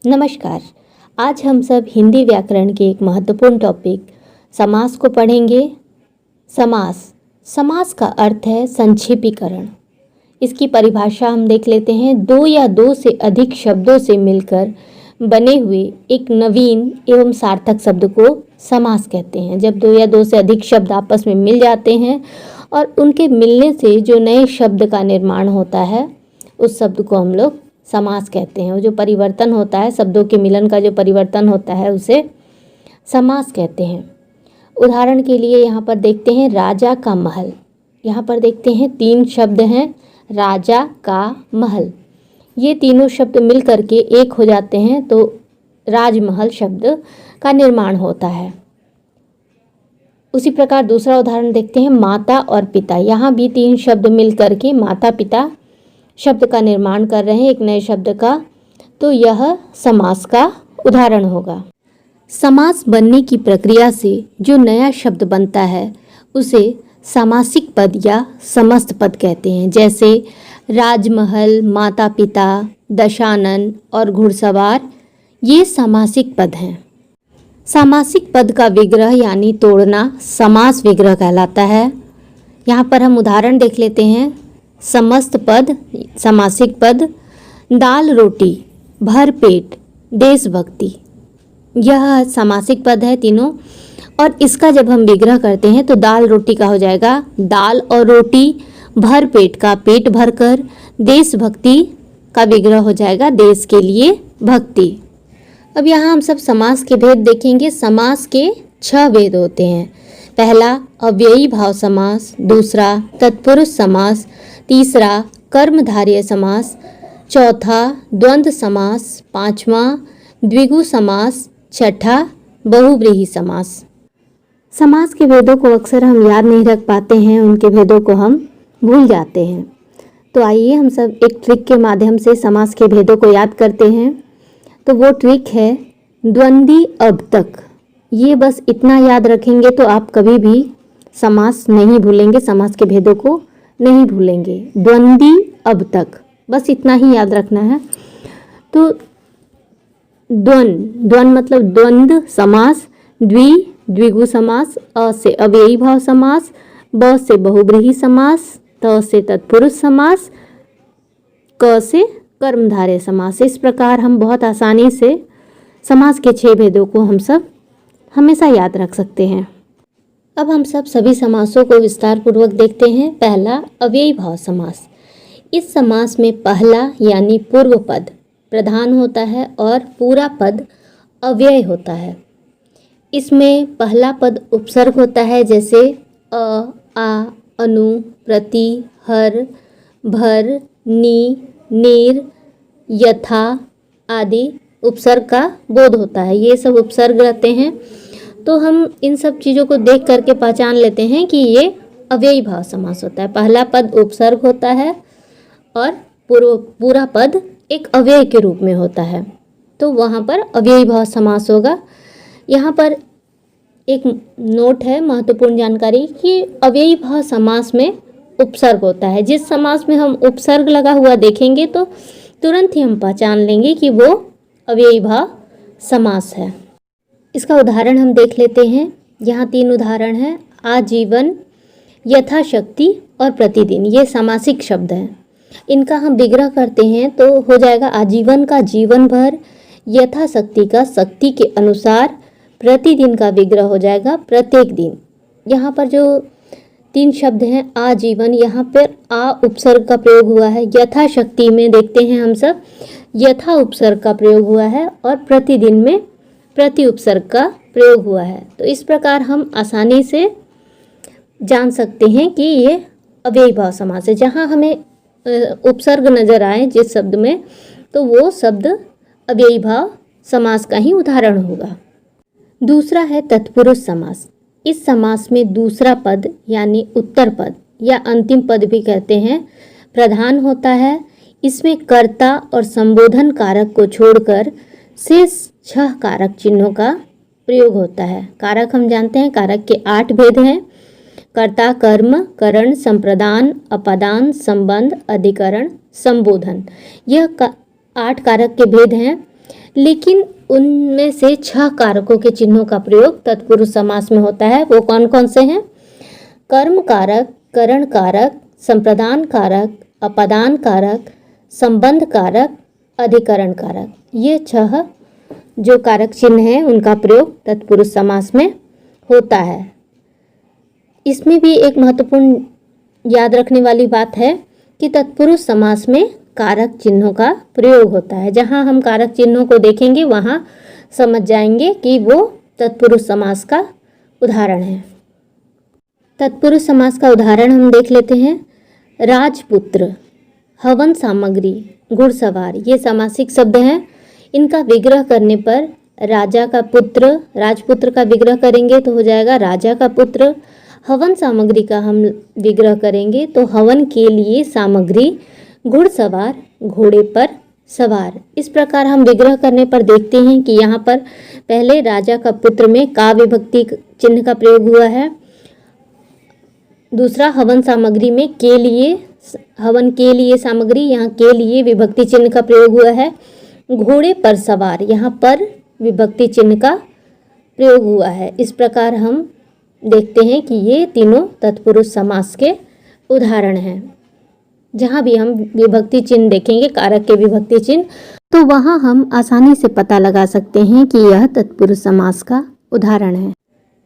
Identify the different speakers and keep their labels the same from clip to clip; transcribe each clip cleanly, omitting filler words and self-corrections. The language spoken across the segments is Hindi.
Speaker 1: नमस्कार। आज हम सब हिंदी व्याकरण के एक महत्वपूर्ण टॉपिक समास को पढ़ेंगे। समास का अर्थ है संक्षेपीकरण। इसकी परिभाषा हम देख लेते हैं। दो या दो से अधिक शब्दों से मिलकर बने हुए एक नवीन एवं सार्थक शब्द को समास कहते हैं। जब दो या दो से अधिक शब्द आपस में मिल जाते हैं और उनके मिलने से जो नए शब्द का निर्माण होता है, उस शब्द को हम लोग समास कहते हैं। वो जो परिवर्तन होता है, शब्दों के मिलन का जो परिवर्तन होता है, उसे समास कहते हैं। उदाहरण के लिए यहाँ पर देखते हैं राजा का महल। यहाँ पर देखते हैं तीन शब्द हैं, राजा का महल। ये तीनों शब्द मिल करके एक हो जाते हैं तो राजमहल शब्द का निर्माण होता है। उसी प्रकार दूसरा उदाहरण देखते हैं माता और पिता। यहाँ भी तीन शब्द मिल करके माता पिता शब्द का निर्माण कर रहे हैं, एक नए शब्द का, तो यह समास का उदाहरण होगा। समास बनने की प्रक्रिया से जो नया शब्द बनता है उसे सामासिक पद या समस्त पद कहते हैं। जैसे राजमहल, माता पिता, दशानन और घुड़सवार, ये सामासिक पद हैं। सामासिक पद का विग्रह यानी तोड़ना समास विग्रह कहलाता है। यहाँ पर हम उदाहरण देख लेते हैं। समस्त पद, सामासिक पद, दाल रोटी, भरपेट, देशभक्ति, यह सामासिक पद है तीनों। और इसका जब हम विग्रह करते हैं तो दाल रोटी का हो जाएगा दाल और रोटी, भरपेट का पेट भरकर, देशभक्ति का विग्रह हो जाएगा देश के लिए भक्ति। अब यहाँ हम सब समास के भेद देखेंगे। समास के 6 भेद होते हैं। पहला अव्ययी भाव समास, दूसरा तत्पुरुष समास, तीसरा कर्मधारय समास, चौथा द्वंद्व समास, पांचवा द्विगु समास, छठा बहुव्रीहि समास। समास के भेदों को अक्सर हम याद नहीं रख पाते हैं, उनके भेदों को हम भूल जाते हैं। तो आइए हम सब एक ट्रिक के माध्यम से समास के भेदों को याद करते हैं। तो वो ट्रिक है द्वंद्वी अब तक। ये बस इतना याद रखेंगे तो आप कभी भी समास नहीं भूलेंगे, समास के भेदों को नहीं भूलेंगे। द्वंद्वी अब तक, बस इतना ही याद रखना है। तो द्वंद्व मतलब द्वंद्व समास, द्विगु समास, अ से अव्ययी भाव समास, ब से बहुव्रीहि समास, त से तत्पुरुष समास, क से कर्मधारय समास। इस प्रकार हम बहुत आसानी से समास के 6 भेदों को हम सब हमेशा याद रख सकते हैं। अब हम सब सभी समासों को विस्तार पूर्वक देखते हैं। पहला अव्ययी भाव समास। इस समास में पहला यानी पूर्व पद प्रधान होता है और पूरा पद अव्यय होता है। इसमें पहला पद उपसर्ग होता है, जैसे अ, आ, अनु, प्रति, हर, भर, नी, नीर, यथा आदि उपसर्ग का बोध होता है। ये सब उपसर्ग रहते हैं। तो हम इन सब चीज़ों को देख करके पहचान लेते हैं कि ये अव्ययी भाव समास होता है। पहला पद उपसर्ग होता है और पूरा पद एक अव्यय के रूप में होता है, तो वहाँ पर अव्ययी भाव समास होगा। यहाँ पर एक नोट है, महत्वपूर्ण जानकारी, कि अव्ययी भाव समास में उपसर्ग होता है। जिस समास में हम उपसर्ग लगा हुआ देखेंगे तो तुरंत ही हम पहचान लेंगे कि वो अव्ययी भाव समास है। इसका उदाहरण हम देख लेते हैं। यहाँ 3 उदाहरण हैं। आजीवन, यथाशक्ति और प्रतिदिन, ये सामासिक शब्द हैं। इनका हम विग्रह करते हैं तो हो जाएगा आजीवन का जीवन भर, यथाशक्ति का शक्ति के अनुसार, प्रतिदिन का विग्रह हो जाएगा प्रत्येक दिन। यहाँ पर जो 3 शब्द हैं आजीवन, यहाँ पर आ उपसर्ग का प्रयोग हुआ है। यथाशक्ति में देखते हैं हम सब यथा उपसर्ग का प्रयोग हुआ है और प्रतिदिन में प्रति उपसर्ग का प्रयोग हुआ है। तो इस प्रकार हम आसानी से जान सकते हैं कि ये अव्ययी भाव समास है। जहाँ हमें उपसर्ग नजर आए जिस शब्द में, तो वो शब्द अव्ययी भाव समास का ही उदाहरण होगा। दूसरा है तत्पुरुष समास। इस समास में दूसरा पद यानी उत्तर पद या अंतिम पद भी कहते हैं, प्रधान होता है। इसमें कर्ता और संबोधन कारक को छोड़कर शेष 6 कारक चिन्हों का प्रयोग होता है। कारक हम जानते हैं, कारक के 8 भेद हैं। कर्ता, कर्म, करण, संप्रदान, अपादान, संबंध, अधिकरण, संबोधन, यह 8 कारक के भेद हैं। लेकिन उनमें से 6 कारकों के चिन्हों का प्रयोग तत्पुरुष समास में होता है। वो कौन कौन से हैं? कर्म कारक, करण कारक, संप्रदान कारक, अपदान कारक, संबंध कारक, अधिकरण कारक। ये 6 जो कारक चिन्ह हैं उनका प्रयोग तत्पुरुष समास में होता है। इसमें भी एक महत्वपूर्ण याद रखने वाली बात है कि तत्पुरुष समास में कारक चिन्हों का प्रयोग होता है। जहाँ हम कारक चिन्हों को देखेंगे वहाँ समझ जाएंगे कि वो तत्पुरुष समास का उदाहरण है। तत्पुरुष समास का उदाहरण हम देख लेते हैं। राजपुत्र, हवन सामग्री, घुड़सवार, ये समासिक शब्द हैं। इनका विग्रह करने पर राजा का पुत्र, राजपुत्र का विग्रह करेंगे तो हो जाएगा राजा का पुत्र। हवन सामग्री का हम विग्रह करेंगे तो हवन के लिए सामग्री, घुड़सवार, घोड़े पर सवार। इस प्रकार हम विग्रह करने पर देखते हैं कि यहाँ पर पहले राजा का पुत्र में का विभक्ति चिन्ह का प्रयोग हुआ है। दूसरा हवन सामग्री में के लिए, हवन के लिए सामग्री, यहाँ के लिए विभक्ति चिन्ह का प्रयोग हुआ है। घोड़े पर सवार, यहाँ पर विभक्ति चिन्ह का प्रयोग हुआ है। इस प्रकार हम देखते हैं कि ये तीनों तत्पुरुष समास के उदाहरण हैं। जहाँ भी हम विभक्ति चिन्ह देखेंगे, कारक के विभक्ति चिन्ह, तो वहाँ हम आसानी से पता लगा सकते हैं कि यह तत्पुरुष समास का उदाहरण है।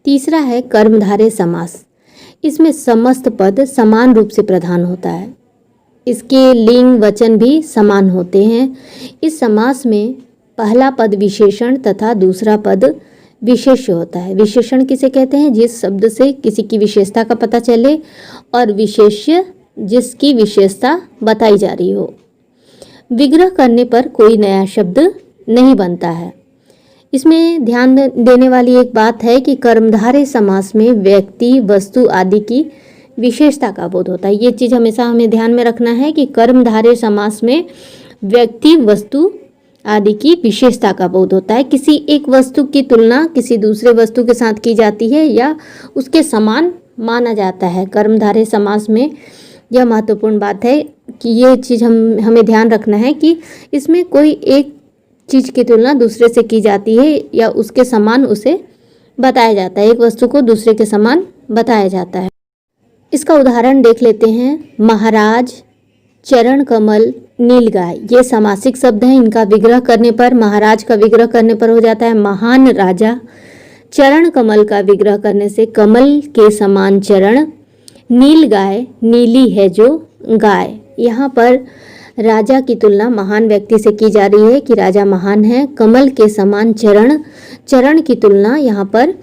Speaker 1: तीसरा है कर्मधारय समास। इसमें समस्त पद समान रूप से प्रधान होता है। इसके लिंग वचन भी समान होते हैं। इस समास में पहला पद विशेषण तथा दूसरा पद विशेष्य होता है। विशेषण किसे कहते हैं? जिस शब्द से किसी की विशेषता का पता चले, और विशेष्य जिसकी विशेषता बताई जा रही हो। विग्रह करने पर कोई नया शब्द नहीं बनता है। इसमें ध्यान देने वाली एक बात है कि कर्मधारय समास में व्यक्ति, वस्तु आदि की विशेषता का बोध होता है। ये चीज़ हमेशा हमें ध्यान में रखना है कि कर्मधारय समास में व्यक्ति, वस्तु आदि की विशेषता का बोध होता है। किसी एक वस्तु की तुलना किसी दूसरे वस्तु के साथ की जाती है या उसके समान माना जाता है। कर्मधारय समास में यह महत्वपूर्ण बात है कि ये चीज़ हमें ध्यान रखना है कि इसमें कोई एक चीज़ की तुलना दूसरे से की जाती है या उसके समान उसे बताया जाता है। एक वस्तु को दूसरे के समान बताया जाता है। इसका उदाहरण देख लेते हैं। महाराज, चरण कमल, नीलगाय, ये समासिक शब्द हैं। इनका विग्रह करने पर, महाराज का विग्रह करने पर हो जाता है महान राजा। चरण कमल का विग्रह करने से कमल के समान चरण। नीलगाय, नीली है जो गाय। यहाँ पर राजा की तुलना महान व्यक्ति से की जा रही है कि राजा महान है। कमल के समान चरण, चरण की तुलना यहाँ पर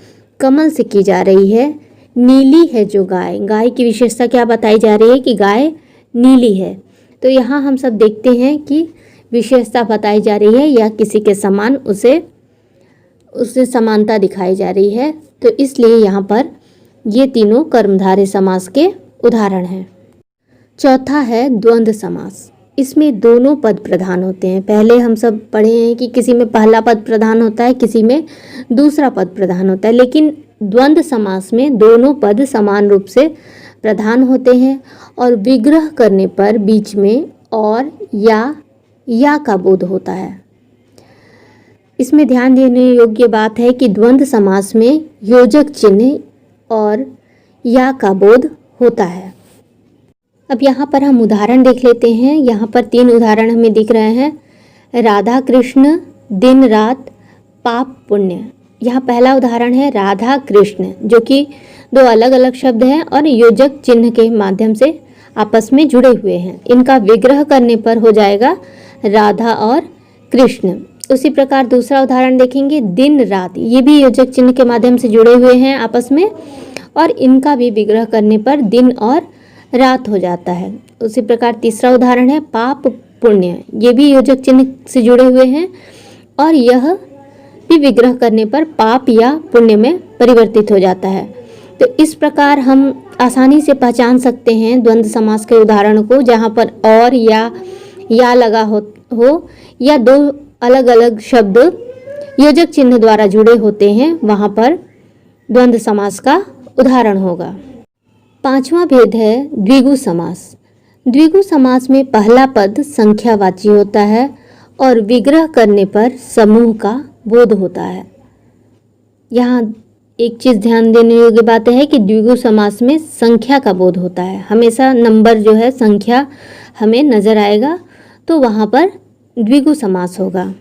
Speaker 1: कमल से की जा रही है। नीली है जो गाय, गाय की विशेषता क्या बताई जा रही है कि गाय नीली है। तो यहाँ हम सब देखते हैं कि विशेषता बताई जा रही है या किसी के समान उससे समानता दिखाई जा रही है। तो इसलिए यहाँ पर ये तीनों कर्मधारय समास के उदाहरण हैं। चौथा है द्वंद्व समास। इसमें दोनों पद प्रधान होते हैं। पहले हम सब पढ़े हैं कि किसी में पहला पद प्रधान होता है, किसी में दूसरा पद प्रधान होता है। लेकिन द्वंद्व समास में दोनों पद समान रूप से प्रधान होते हैं और विग्रह करने पर बीच में और या का बोध होता है। इसमें ध्यान देने योग्य बात है कि द्वंद्व समास में योजक चिन्ह और या का बोध होता है। अब यहाँ पर हम उदाहरण देख लेते हैं। यहाँ पर 3 उदाहरण हमें दिख रहे हैं। राधा कृष्ण, दिन रात, पाप पुण्य। यहाँ पहला उदाहरण है राधा कृष्ण, जो कि 2 अलग अलग शब्द हैं और योजक चिन्ह के माध्यम से आपस में जुड़े हुए हैं। इनका विग्रह करने पर हो जाएगा राधा और कृष्ण। उसी प्रकार दूसरा उदाहरण देखेंगे दिन रात, ये भी योजक चिन्ह के माध्यम से जुड़े हुए हैं आपस में और इनका भी विग्रह करने पर दिन और रात हो जाता है। उसी प्रकार तीसरा उदाहरण है पाप पुण्य, ये भी योजक चिन्ह से जुड़े हुए हैं और यह भी विग्रह करने पर पाप या पुण्य में परिवर्तित हो जाता है। तो इस प्रकार हम आसानी से पहचान सकते हैं द्वंद्व समास के उदाहरण को, जहाँ पर और या लगा हो या 2 अलग अलग शब्द योजक चिन्ह द्वारा जुड़े होते हैं, वहाँ पर द्वंद्व समास का उदाहरण होगा। 5वां भेद है द्विगु समास। द्विगु समास में पहला पद संख्यावाची होता है और विग्रह करने पर समूह का बोध होता है। यहाँ एक चीज़ ध्यान देने योग्य बात है कि द्विगु समास में संख्या का बोध होता है। हमेशा नंबर जो है, संख्या हमें नज़र आएगा, तो वहाँ पर द्विगु समास होगा।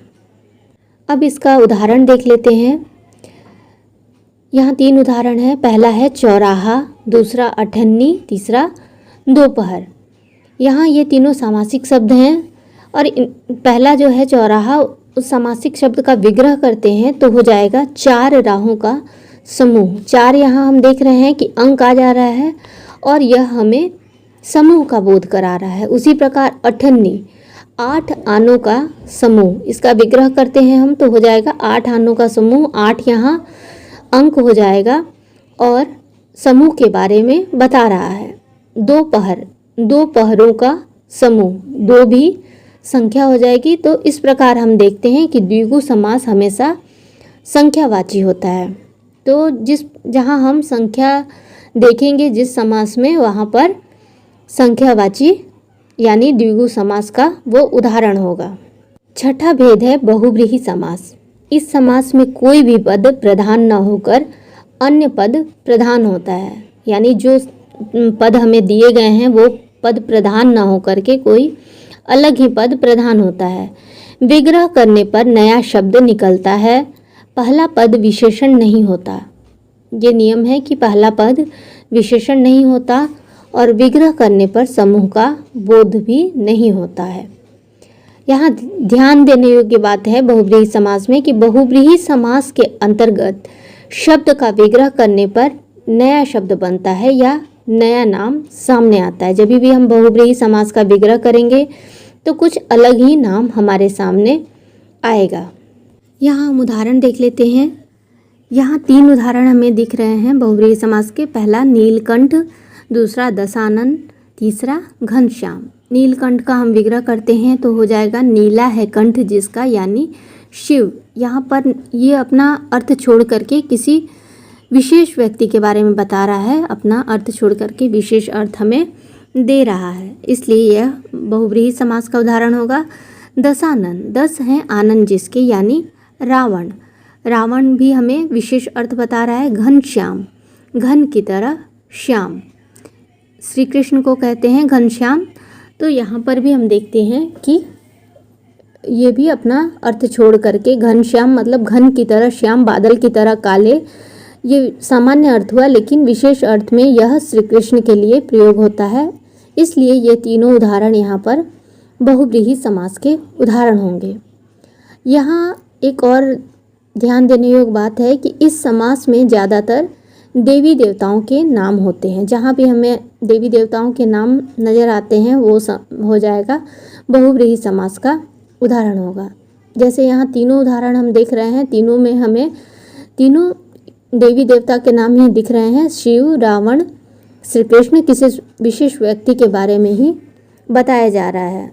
Speaker 1: अब इसका उदाहरण देख लेते हैं। यहाँ 3 उदाहरण है। पहला है चौराहा, दूसरा अठन्नी, तीसरा दोपहर। यहाँ ये तीनों सामासिक शब्द हैं और पहला जो है चौराहा, उस सामासिक शब्द का विग्रह करते हैं तो हो जाएगा 4 राहों का समूह। 4 यहाँ हम देख रहे हैं कि अंक आ जा रहा है और यह हमें समूह का बोध करा रहा है। उसी प्रकार अठन्नी, 8 आनों का समूह, इसका विग्रह करते हैं हम तो हो जाएगा 8 आनों का समूह। 8 यहाँ अंक हो जाएगा और समूह के बारे में बता रहा है। दोपहर, 2 पहरों का समूह, 2 भी संख्या हो जाएगी। तो इस प्रकार हम देखते हैं कि द्विगु समास हमेशा संख्यावाची होता है। तो जहाँ हम संख्या देखेंगे जिस समास में, वहाँ पर संख्यावाची यानी द्विगु समास का वो उदाहरण होगा। छठा भेद है बहुव्रीहि समास। इस समास में कोई भी पद प्रधान न होकर अन्य पद प्रधान होता है। यानी जो पद हमें दिए गए हैं वो पद प्रधान न होकर के कोई अलग ही पद प्रधान होता है। विग्रह करने पर नया शब्द निकलता है। पहला पद विशेषण नहीं होता। ये नियम है कि पहला पद विशेषण नहीं होता और विग्रह करने पर समूह का बोध भी नहीं होता है। यहाँ ध्यान देने योग्य बात है बहुव्रीहि समास में कि बहुव्रीहि समास के अंतर्गत शब्द का विग्रह करने पर नया शब्द बनता है या नया नाम सामने आता है। जब भी हम बहुव्रीहि समास का विग्रह करेंगे तो कुछ अलग ही नाम हमारे सामने आएगा। यहाँ हम उदाहरण देख लेते हैं। यहाँ 3 उदाहरण हमें दिख रहे हैं बहुव्रीहि समास के। पहला नीलकंठ, दूसरा दशानन, तीसरा घनश्याम। नीलकंठ का हम विग्रह करते हैं तो हो जाएगा नीला है कंठ जिसका, यानी शिव। यहाँ पर ये अपना अर्थ छोड़ करके किसी विशेष व्यक्ति के बारे में बता रहा है, अपना अर्थ छोड़ करके विशेष अर्थ हमें दे रहा है, इसलिए यह बहुव्रीहि समास का उदाहरण होगा। दशानन, 10 हैं आनंद जिसके, यानी रावण। रावण भी हमें विशेष अर्थ बता रहा है। घनश्याम, घन की तरह श्याम, श्री कृष्ण को कहते हैं घनश्याम। तो यहाँ पर भी हम देखते हैं कि ये भी अपना अर्थ छोड़ करके घनश्याम मतलब घन की तरह, श्याम बादल की तरह काले, ये सामान्य अर्थ हुआ, लेकिन विशेष अर्थ में यह श्री कृष्ण के लिए प्रयोग होता है। इसलिए ये तीनों उदाहरण यहाँ पर बहुव्रीहि समास के उदाहरण होंगे। यहाँ एक और ध्यान देने योग्य बात है कि इस समास में ज़्यादातर देवी देवताओं के नाम होते हैं। जहाँ भी हमें देवी देवताओं के नाम नज़र आते हैं वो हो जाएगा बहुव्रीहि समास का उदाहरण होगा। जैसे यहाँ तीनों उदाहरण हम देख रहे हैं, तीनों में हमें तीनों देवी देवता के नाम ही दिख रहे हैं। शिव, रावण, श्री कृष्ण, किसी विशेष व्यक्ति के बारे में ही बताया जा रहा है।